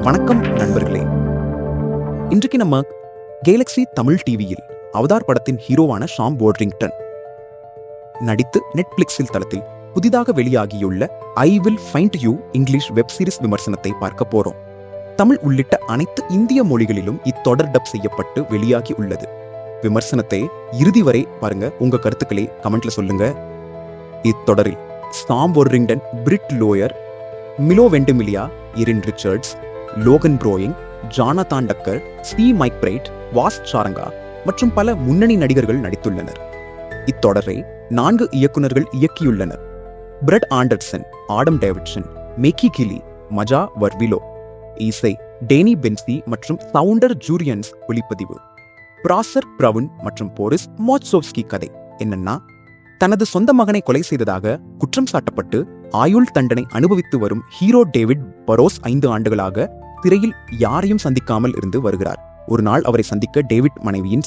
வணக்கம் நண்பர்களே. இன்றைக்கு நம்ம கேலக்ஸி தமிழ் டிவியில் அவதார் படத்தின் ஹீரோவான ஷாம் வாட்ரிங்டன் நடித்து நெட்ஃபிளிக்ஸில் தளத்தில் புதிதாக வெளியாகியுள்ள I will find you English web series விமர்சனத்தை பார்க்க போறோம். தமிழ் உள்ளிட்ட அனைத்து இந்திய மொழிகளிலும் இத்தொடர் டப் செய்யப்பட்டு வெளியாகி உள்ளது. விமர்சனத்தை இறுதி வரை பாருங்க. உங்க கருத்துக்களை கமெண்ட்ல சொல்லுங்க. இத்தொடரில் Sam Worthington, Britt Lower, Milo Ventimiglia, Erin Richards, Logan Browning, Jonathan Tucker, Steve McBride, Vas Saranga மற்றும் பல முன்னணி நடிகர்கள் நடித்துள்ளனர். இத்தொடரை 4 இயக்குநர்கள் இயக்கியுள்ளனர். Brad Anderson, Adam Davidson, Maggie Kiley, Maja Vrvilo. இசை டேனி பென்சி மற்றும் சவுண்டர் ஜூரியன்ஸ். ஒளிப்பதிவு பிராசர் பிரவுன் மற்றும் போரிஸ் மோட்சோவ்ஸ்கி. கதை என்னன்னா, தனது சொந்த மகனை கொலை செய்ததாக குற்றம் சாட்டப்பட்டு ஆயுள் தண்டனை அனுபவித்து வரும் ஹீரோ டேவிட் பரோஸ் 5 ஆண்டுகளாக சிறையில் யாரையும் சந்திக்காமல் இருந்து வருகிறார். ஒரு நாள் அவரை சந்திக்க டேவிட் மனைவியின்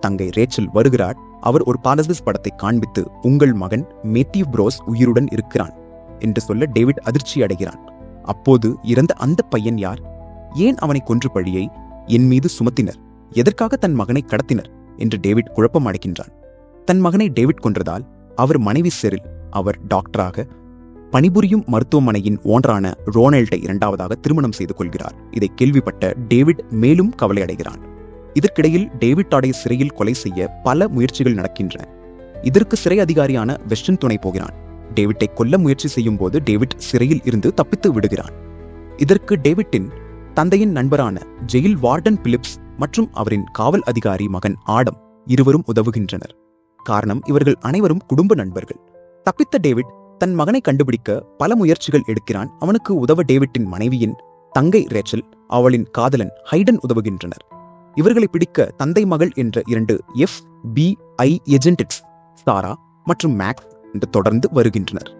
தங்கை ரேச்சல் வருகிறார். அவர் ஒரு பாலசிஸ் படத்தை காண்பித்து, உங்கள் மகன் மேத்யூ புரோஸ் உயிருடன் இருக்கிறான் என்று சொல்ல டேவிட் அதிர்ச்சி அடைகிறான். அப்போது இறந்த அந்த பையன் யார்? ஏன் அவனை கொன்று பழியை என் மீது சுமத்தினர்? எதற்காக தன் மகனை கடத்தினர் என்று டேவிட் குழப்பம் அடைகின்றான். தன் மகனை டேவிட் கொன்றதால் அவர் மனைவி செரில், அவர் டாக்டராக பணிபுரியும் மருத்துவமனையின் ஓனரான ரோனால்டை 2வது திருமணம் செய்து கொள்கிறார். இதை கேள்விப்பட்ட டேவிட் மேலும் கவலை அடைகிறான். இதற்கிடையில் டேவிட் சிறையில் கொலை செய்ய பல முயற்சிகள் நடக்கின்றன. இதற்கு சிறை அதிகாரியான வெஸ்டன் துணை போகிறான். டேவிட்டை கொல்ல முயற்சி செய்யும் போது டேவிட் சிறையில் இருந்து தப்பித்து விடுகிறான். இதற்கு டேவிட்டின் தந்தையின் நண்பரான ஜெயில் வார்டன் பிலிப்ஸ் மற்றும் அவரின் காவல் அதிகாரி மகன் ஆடம் இருவரும் உதவுகின்றனர். காரணம், இவர்கள் அனைவரும் குடும்ப நண்பர்கள். தப்பித்த டேவிட் தன் மகனை கண்டுபிடிக்க பல முயற்சிகள் எடுக்கிறான். அவனுக்கு உதவ டேவிட்டின் மனைவியின் தங்கை ரேச்சல், அவளின் காதலன் ஹைடன் உதவுகின்றனர். இவர்களை பிடிக்க தந்தை மகள் என்ற 2 FBI ஏஜென்ட்ஸ் சாரா மற்றும் மேக்ஸ் என்று தொடர்ந்து வருகின்றனர்.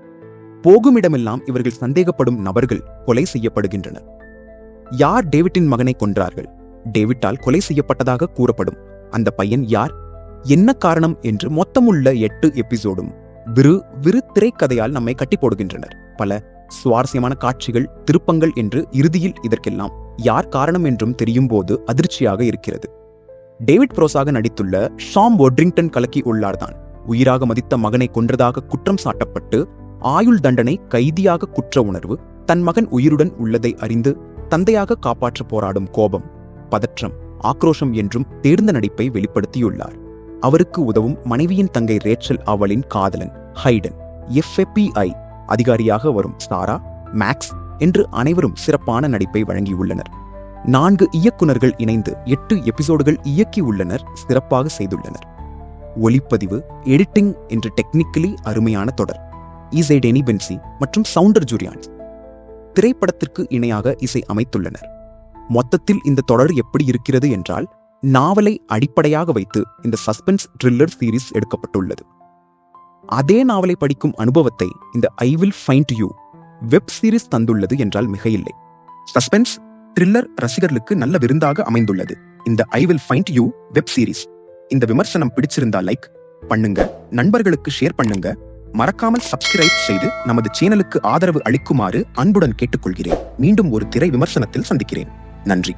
போகுமிடமெல்லாம் இவர்கள் சந்தேகப்படும் நபர்கள் கொலை செய்யப்படுகின்றனர். யார் டேவிட்டின் மகனை கொன்றார்கள்? டேவிட்டால் கொலை செய்யப்பட்டதாக கூறப்படும் அந்த பையன் யார்? என்ன காரணம் என்று மொத்தமுள்ள 8 எபிசோடும் விறு திரைக்கதையால் நம்மை கட்டி போடுகின்றனர். பல சுவாரஸ்யமான காட்சிகள், திருப்பங்கள் என்று இறுதியில் இதற்கெல்லாம் யார் காரணம் என்றும் தெரியும் போது அதிர்ச்சியாக இருக்கிறது. டேவிட் புரோஸாக நடித்துள்ள ஷாம் வாட்ரிங்டன் கலக்கி உள்ளார்தான். உயிராக மதித்த மகனை கொன்றதாக குற்றம் சாட்டப்பட்டு ஆயுள் தண்டனை கைதியாக குற்ற உணர்வு, தன் மகன் உயிருடன் உள்ளதை அறிந்து தந்தையாக காப்பாற்ற போராடும் கோபம், பதற்றம், ஆக்ரோஷம் என்றும் தேர்ந்த நடிப்பை வெளிப்படுத்தியுள்ளார். அவருக்கு உதவும் மனைவியின் தங்கை ரேச்சல், அவளின் காதலன் ஹைடன், FBI அதிகாரியாக வரும் சாரா, மேக்ஸ் என்று அனைவரும் சிறப்பான நடிப்பை வழங்கியுள்ளனர். 4 இயக்குநர்கள் இணைந்து 8 எபிசோடுகள் இயக்கியுள்ளனர். சிறப்பாக செய்துள்ளனர். ஒளிப்பதிவு, எடிட்டிங் என்று டெக்னிக்கலி அருமையான தொடர். இசை டேனி பென்சி மற்றும் சவுண்டர் ஜூரியான்ஸ் திரைப்படத்திற்கு இணையாக இசை அமைத்துள்ளனர். மொத்தத்தில் இந்த தொடர் எப்படி இருக்கிறது என்றால், நாவலை அடிப்படையாக வைத்து இந்த சஸ்பென்ஸ் த்ரில்லர் சீரிஸ் எடுக்கப்பட்டுள்ளது. அதே நாவலை படிக்கும் அனுபவத்தை இந்த I will find you web series தந்துள்ளது என்றால் மிகையில்லை. சஸ்பென்ஸ் த்ரில்லர் ரசிகர்களுக்கு நல்ல விருந்தாக அமைந்துள்ளது இந்த I will find you web series. இந்த விமர்சனம் பிடிச்சிருந்தா லைக் பண்ணுங்க, நண்பர்களுக்கு ஷேர் பண்ணுங்க, மறக்காமல் சப்ஸ்கிரைப் செய்து நமது சேனலுக்கு ஆதரவு அளிக்குமாறு அன்புடன் கேட்டுக்கொள்கிறேன். மீண்டும் ஒரு திரை விமர்சனத்தில் சந்திக்கிறேன். நன்றி.